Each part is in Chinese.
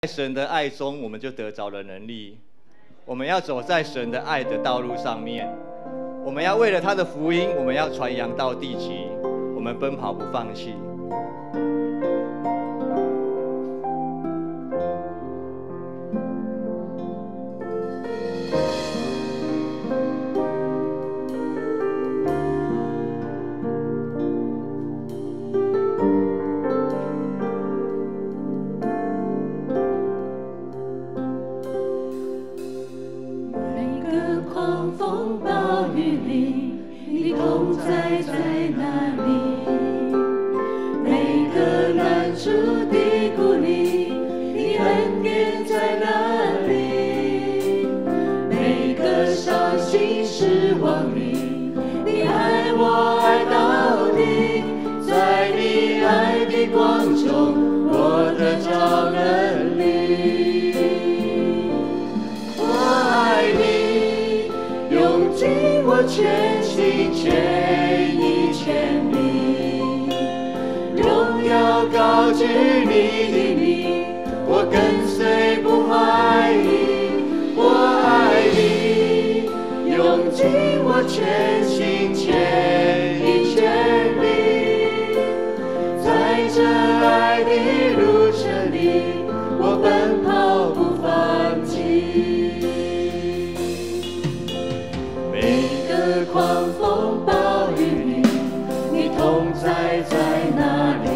在神的爱中，我们就得着了能力。我们要走在神的爱的道路上面，我们要为了他的福音，我们要传扬到地极，我们奔跑不放弃。全心全意全力，荣耀高举你的名，我跟随不怀疑。我爱你，用尽我全心全意全力，在这爱的路程里，我奔跑不放弃。狂风暴雨里，你同在在哪里？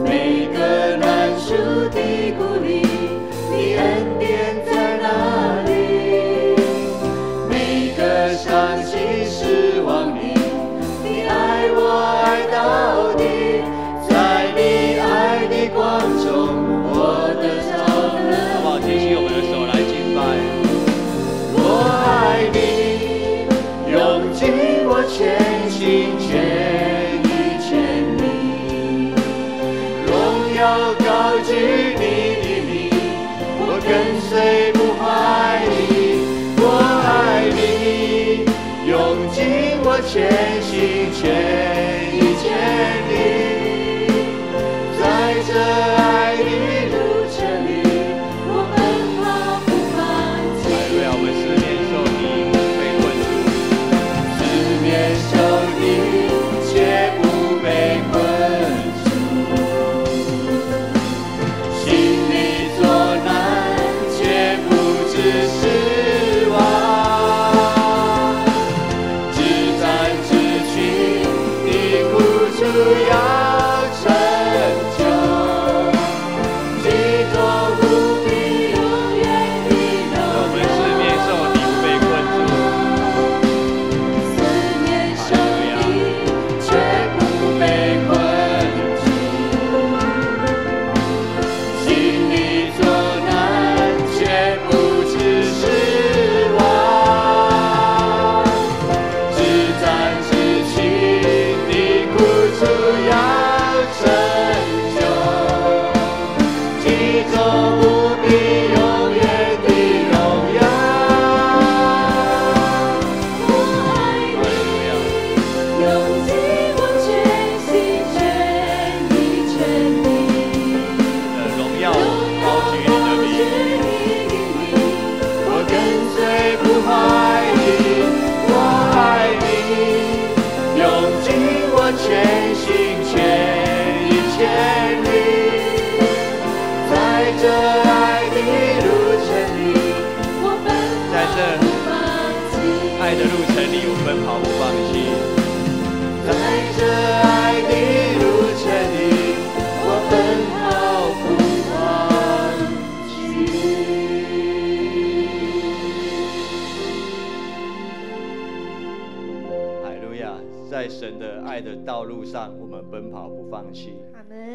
每个难处的鼓励，你恩典在哪里？每个伤心失望里，你爱我爱到底，在你爱的光中，我得着了。好不好？举起我们的手来敬拜。我爱你。用尽我全心全意全力，荣耀高举你的名，我跟随不怀疑。我爱你，用尽我全心全意全力，在这爱的路程里，我奔跑不放弃。哈利路亚！我们四面受敌被困住。受敌却不被困住，心里作难却不致失望，至战至群的苦楚要成就，其中无比永远的荣耀。我们四面受敌不被困住。全心全意全力，在这爱的路程里，我奔跑不放弃。爱的路程里，我奔跑不放弃。在这爱的路程里，我奔跑不放弃。哈利路亚！在神的爱的道路上，我们奔跑不放弃。阿们。